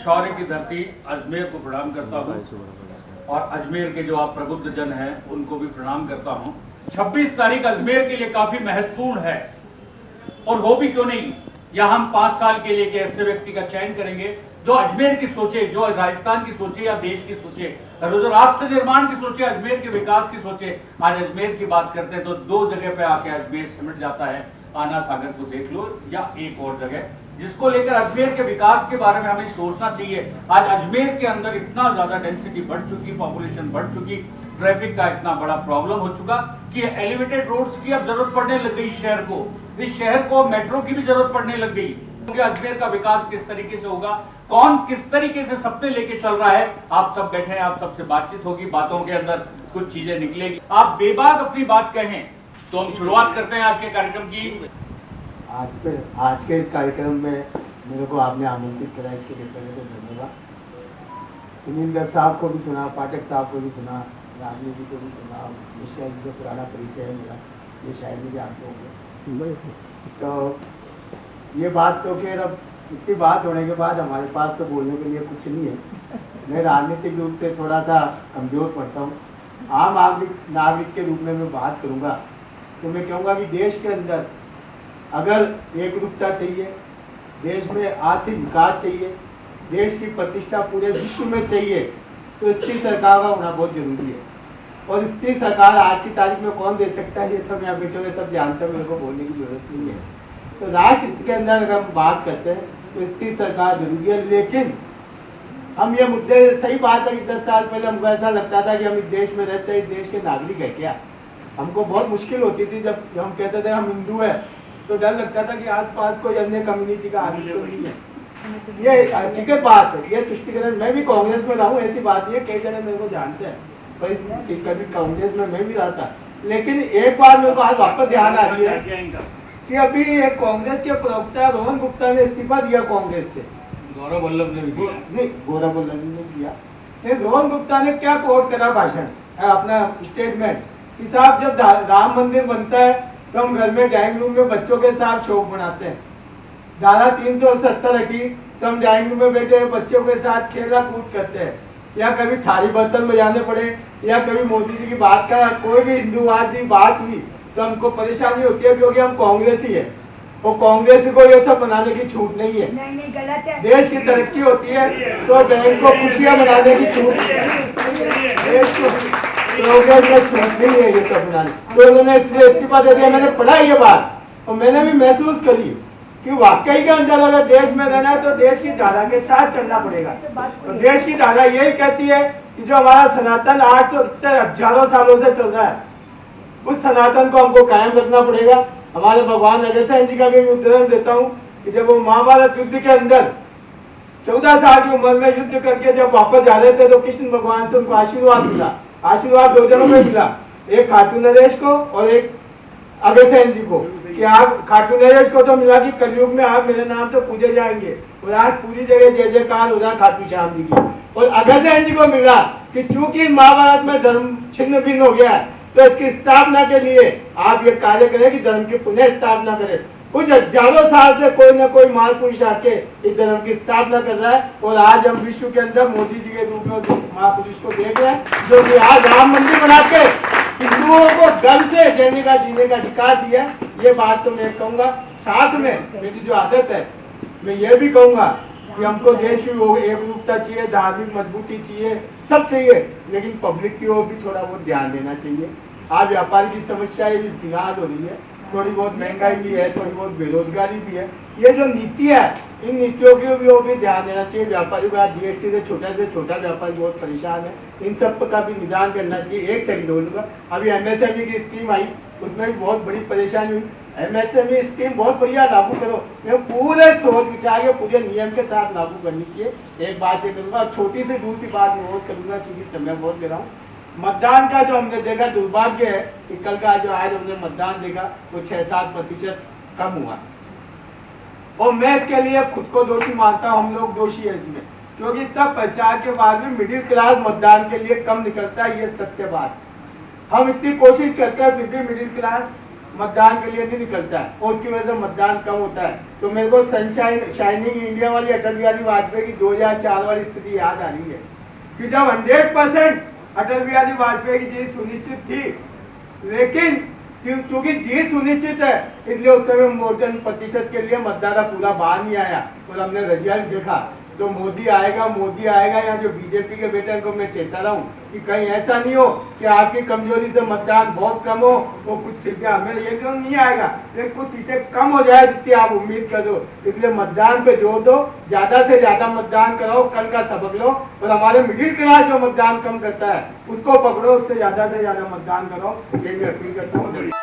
शौर्य की धरती अजमेर को प्रणाम करता हूँ और अजमेर के जो आप प्रबुद्ध जन हैं उनको भी प्रणाम करता हूँ। 26 तारीख अजमेर के लिए काफी महत्वपूर्ण है और हो भी क्यों नहीं, या हम 5 साल के लिए एक ऐसे व्यक्ति का चयन करेंगे जो अजमेर की सोचे, जो राजस्थान की सोचे या देश की सोचे, जो राष्ट्र निर्माण की सोचे, अजमेर के विकास की सोचे। आज अजमेर की बात करते हैं तो 2 जगह पे आके अजमेर सिमट जाता है, आना सागर को देख लो या एक और जगह, जिसको लेकर अजमेर के विकास के बारे में हमें सोचना चाहिए। आज अजमेर के अंदर इतना ज्यादा डेंसिटी बढ़ चुकी, पॉपुलेशन बढ़ चुकी, ट्रैफिक का इतना बड़ा प्रॉब्लम हो चुका कि एलिवेटेड रोड्स की अब जरूरत पड़ने लग गई शहर को। इस शहर को मेट्रो की भी जरूरत पड़ने लग गई। अजमेर का विकास किस तरीके से होगा, कौन किस तरीके से सपने लेके चल रहा है, आप सब बैठे हैं, आप सबसे बातचीत होगी, बातों के अंदर कुछ चीजें निकलेगी, आप बेबाक अपनी बात कहें। तो हम शुरुआत करते हैं आज के कार्यक्रम की। आज के इस कार्यक्रम में मेरे को आपने आमंत्रित करा, इसके लिए पहले तो धन्यवाद। सुनील दत्त साहब को भी सुना, पाठक साहब को भी सुना, रामजी जी को भी सुना, मिश्रा जी से पुराना परिचय है मेरा, ये शायद भी जानते होंगे। तो ये बात तो खैर अब इतनी बात होने के बाद हमारे पास तो बोलने के लिए कुछ नहीं है। मैं राजनीतिक रूप से थोड़ा सा कमज़ोर पड़ता हूँ। आम नागरिक के रूप में मैं बात करूँगा तो मैं कहूँगा कि देश के अंदर अगर एकरूपता चाहिए, देश में आर्थिक विकास चाहिए, देश की प्रतिष्ठा पूरे विश्व में चाहिए, तो स्थिर सरकार का होना बहुत जरूरी है। और स्थिर सरकार आज की तारीख में कौन दे सकता है, ये सब यहाँ बैठे हुए सब जानते हैं, मेरे को बोलने की जरूरत नहीं है। तो राष्ट्र के अंदर अगर हम बात करते हैं तो स्थिर सरकार जरूरी है। लेकिन हम ये मुद्दे, सही बात है कि 10 साल पहले हमको ऐसा लगता था कि हम इस देश में रहते हैं, इस देश के नागरिक है क्या। हमको बहुत मुश्किल होती थी जब हम कहते थे हम हिंदू है, तो डर लगता था कि आसपास कोई अन्य कम्युनिटी का आदमी तो नहीं है। ये हकीकत बात है, ये तुष्टिकरण। मैं भी कांग्रेस में रहा हूँ, ऐसी बात है, कई जने मेरे को जानते हैं, पर कभी कांग्रेस में मैं भी रहा था। लेकिन एक बार मेरे को आज वापस ध्यान आ रही है कि अभी एक कांग्रेस के प्रवक्ता रोहन गुप्ता ने इस्तीफा दिया कांग्रेस से। गौरव वल्लभ ने भी दिया नहीं, गौरव वल्लभ ने दिया। रोहन गुप्ता ने क्या कोट करा भाषण, अपना स्टेटमेंट कि साहब जब राम मंदिर बनता है तो हम घर में डाइनिंग रूम में बच्चों के साथ शोक मनाते हैं। धारा 370 रखी तो हम डाइनिंग रूम में बैठे बच्चों के साथ खेला कूद करते हैं। या कभी थाली बर्तन बजाने पड़े या कभी मोदी जी की बात का कोई भी हिंदूवाद की बात हुई तो हमको परेशानी होती है, क्योंकि हम कांग्रेस ही है और कांग्रेस को ये सब बनाने की छूट नहीं है। नहीं, गलत है। देश की तरक्की होती है तो बैंक को खुशियां बनाने की छूट देश को कांग्रेस में छूट नहीं है ये सब बनाने। तो उन्होंने इस्तीफा दे दिया। मैंने पढ़ा ये बात और मैंने भी महसूस करी कि वाकई के अंदर अगर देश में रहना है तो देश की धारा के साथ चलना पड़ेगा। तो देश की धारा यही कहती है कि जो हमारा सनातन 870 हजारों सालों से चल रहा है, उस सनातन को हमको कायम रखना पड़ेगा। हमारे भगवान अग्रसेन जी का भी उदाहरण देता हूँ कि जब वो महाभारत युद्ध के अंदर 14 साल की उम्र में युद्ध करके जब वापस जा रहे थे तो कृष्ण भगवान से उनको आशीर्वाद मिला। आशीर्वाद 2 जनों में मिला, एक खाटू नरेश को और एक अग्रसेन जी को। कि आप खाटू नरेश को तो मिला कि कलयुग में आप मेरे नाम तो पूजे जाएंगे और आज पूरी जगह जय जयकार हो रहा खाटू श्याम जी की। और अग्रसेन जी को मिला कि चूंकि महाभारत में धर्म छिन्न भिन्न हो गया है तो इसकी स्थापना के लिए आप ये कार्य करें कि धर्म की पुनः स्थापना करें। कुछ हजारों साल से कोई ना कोई महापुरुष आके इस धर्म की स्थापना कर रहा है और आज हम विश्व के अंदर मोदी जी के रूप में महापुरुष को देख रहे हैं, जो कि आज राम मंदिर बना के हिंदुओं को गर्व से जीने का अधिकार दिया। ये बात तो मैं कहूँगा। साथ में मेरी जो आदत है, मैं ये भी कहूँगा कि हमको देश की एकरूपता चाहिए, धार्मिक मजबूती चाहिए, सब चाहिए, लेकिन पब्लिक की ओर भी थोड़ा बहुत ध्यान देना चाहिए। आज व्यापार की समस्या भी फिलहाल हो रही है, थोड़ी बहुत महंगाई भी है, थोड़ी बहुत बेरोजगारी भी है। ये जो नीति है, इन नीतियों की भी ध्यान देना चाहिए। व्यापारियों का जीएसटी से छोटा व्यापारी बहुत परेशान है, इन सब का भी निदान करना चाहिए। एक सेकंड बोलूँगा, अभी एमएसएमई की स्कीम आई, उसमें भी बहुत बड़ी परेशानी हुई। एमएसएमई स्कीम बहुत बढ़िया लागू करो, मैं पूरे सोच विचार के पूरे नियम के साथ लागू करनी चाहिए। एक बात ये करूँगा, छोटी सी दूसरी बात मैं और करूँगा क्योंकि समय बहुत दे रहा हूँ। मतदान का जो हमने देखा दुर्भाग्य है कि कल का जो आज हमने मतदान देखा वो 6-7% कम हुआ और मैं इसके लिए खुद को दोषी मानता हूँ। हम लोग दोषी है इसमें, क्योंकि तब प्रचार के बाद भी मिडिल क्लास मतदान के लिए कम निकलता है, ये सत्य बात। हम इतनी कोशिश करते हैं फिर भी मिडिल क्लास मतदान के लिए नहीं निकलता है और उसकी वजह से मतदान कम होता है। तो मेरे को सनशाइन शाइनिंग इंडिया वाली अटल बिहारी वाजपेयी की 2004 वाली स्थिति याद आ रही है कि जब 100% अटल बिहारी वाजपेयी की जीत सुनिश्चित थी, लेकिन क्योंकि जीत सुनिश्चित है इसलिए उस समय वोटन प्रतिशत के लिए मतदाता पूरा बाहर नहीं आया और हमने रिजल्ट देखा। तो मोदी आएगा यहाँ जो बीजेपी के बेटे को मैं चेता रहा हूँ कि कहीं ऐसा नहीं हो कि आपकी कमजोरी से मतदान बहुत कम हो, वो कुछ सीटें हमें ये क्यों नहीं आएगा, लेकिन कुछ सीटें कम हो जाए जितनी आप उम्मीद करो। इसलिए मतदान पे जोर दो, ज्यादा से ज्यादा मतदान कराओ, कल का सबक लो और हमारे मिडिल क्लास जो मतदान कम करता है उसको पकड़ो, उससे ज्यादा से ज्यादा मतदान कराओ। यही मैं अपील करता हूँ।